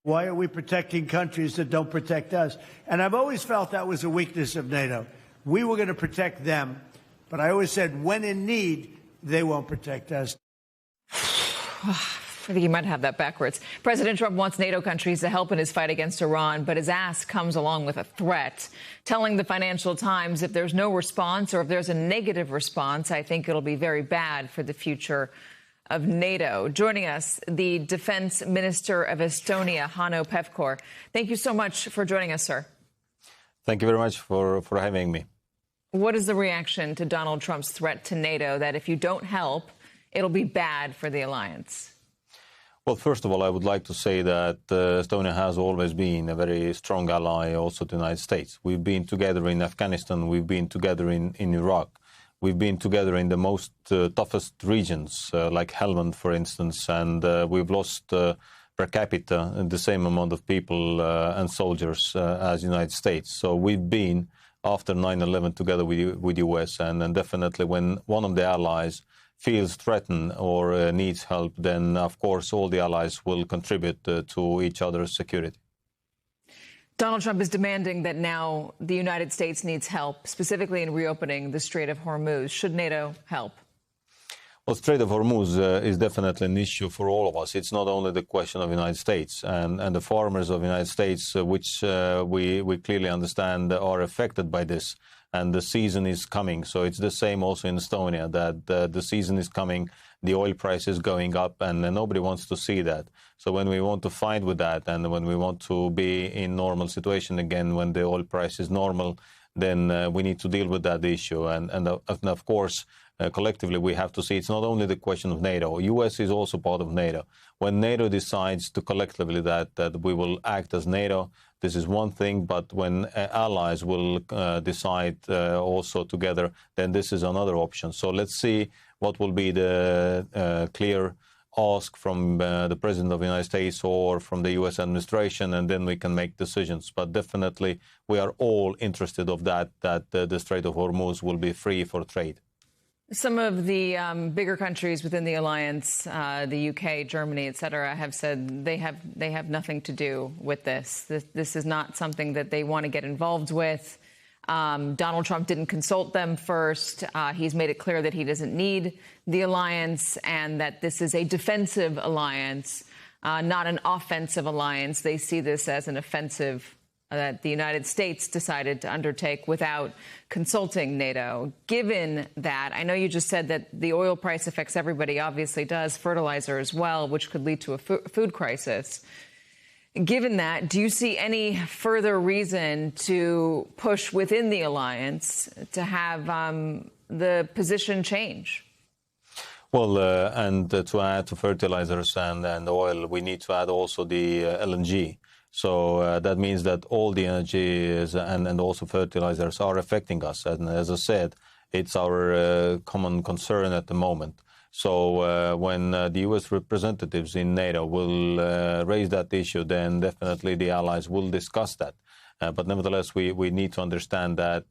Why are we protecting countries that don't protect us? And I've always felt that was a weakness of NATO. We were going to protect them, but I always said when in need, they won't protect us. I think you might have that backwards. President Trump wants NATO countries to help in his fight against Iran, but his ask comes along with a threat, telling the Financial Times if there's no response or if there's a negative response, I think it'll be very bad for the future of NATO. Joining us, the Defense Minister of Estonia, Hanno Pevkur. Thank you so much for joining us, sir. Thank you very much for having me. What is the reaction to Donald Trump's threat to NATO that if you don't help, it'll be bad for the alliance? Well, first of all, I would like to say that Estonia has always been a very strong ally also to the United States. We've been together in Afghanistan, we've been together in Iraq, we've been together in the most toughest regions, like Helmand, for instance, and we've lost per capita the same amount of people and soldiers as the United States. So we've been, after 9/11, together with the US, and definitely when one of the allies feels threatened or needs help, then of course all the allies will contribute to each other's security. Donald Trump is demanding that now the United States needs help, specifically in reopening the Strait of Hormuz. Should NATO help? Well, Strait of Hormuz is definitely an issue for all of us. It's not only the question of the United States and the farmers of the United States, which we clearly understand are affected by this. And the season is coming. So it's the same also in Estonia, that the season is coming, the oil price is going up, and nobody wants to see that. So when we want to fight with that, and when we want to be in normal situation again, when the oil price is normal, then we need to deal with that issue. And of course, collectively, we have to see it's not only the question of NATO. U.S. is also part of NATO. When NATO decides to collectively that we will act as NATO, this is one thing, but when allies will decide also together, then this is another option. So let's see what will be the clear ask from the President of the United States or from the U.S. administration, and then we can make decisions. But definitely, we are all interested of that the Strait of Hormuz will be free for trade. Some of the bigger countries within the alliance, the UK, Germany, et cetera, have said they have nothing to do with this. This is not something that they want to get involved with. Donald Trump didn't consult them first. He's made it clear that he doesn't need the alliance and that this is a defensive alliance, not an offensive alliance. They see this as an offensive that the United States decided to undertake without consulting NATO. Given that, I know you just said that the oil price affects everybody, obviously does, fertilizer as well, which could lead to a food crisis. Given that, do you see any further reason to push within the alliance to have the position change? Well, and to add to fertilizers and oil, we need to add also the LNG. So that means that all the energy and also fertilizers are affecting us. And as I said, it's our common concern at the moment. So when the U.S. representatives in NATO will raise that issue, then definitely the allies will discuss that. But nevertheless, we need to understand that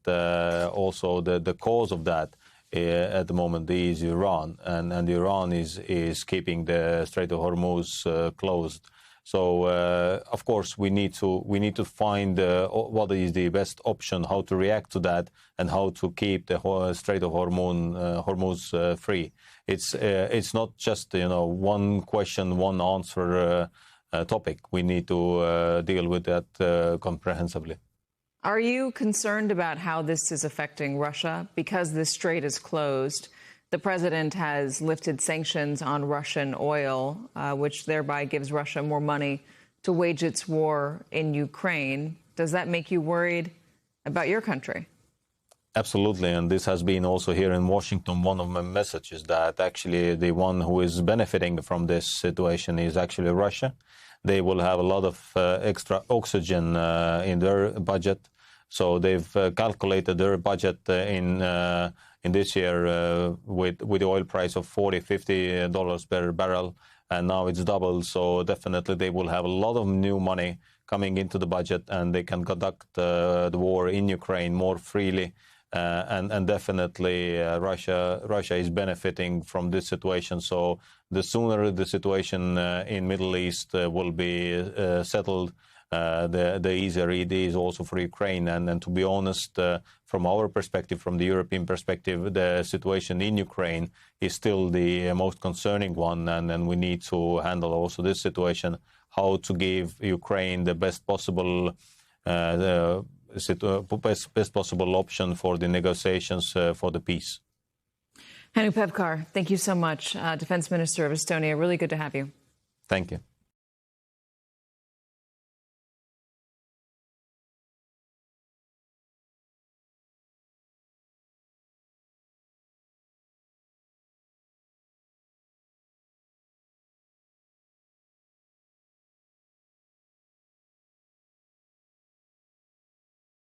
also the cause of that at the moment is Iran. And Iran is keeping the Strait of Hormuz closed. So, of course, we need to find what is the best option, how to react to that, and how to keep the Strait of Hormuz free. It's not just one question, one answer topic. We need to deal with that comprehensively. Are you concerned about how this is affecting Russia because the strait is closed? The president has lifted sanctions on Russian oil, which thereby gives Russia more money to wage its war in Ukraine. Does that make you worried about your country? Absolutely. And this has been also here in Washington one of my messages, that actually the one who is benefiting from this situation is actually Russia. They will have a lot of extra oxygen in their budget. So they've calculated their budget in this year with the oil price of $40-50 per barrel, and now it's double. So definitely they will have a lot of new money coming into the budget, and they can conduct the war in Ukraine more freely And definitely Russia is benefiting from this situation. So the sooner the situation in Middle East will be settled, the easier it is also for Ukraine. And to be honest, from our perspective, from the European perspective, the situation in Ukraine is still the most concerning one. And we need to handle also this situation, how to give Ukraine the best possible best possible option for the negotiations for the peace. Hannu Pevkar, thank you so much. Defense Minister of Estonia, really good to have you. Thank you.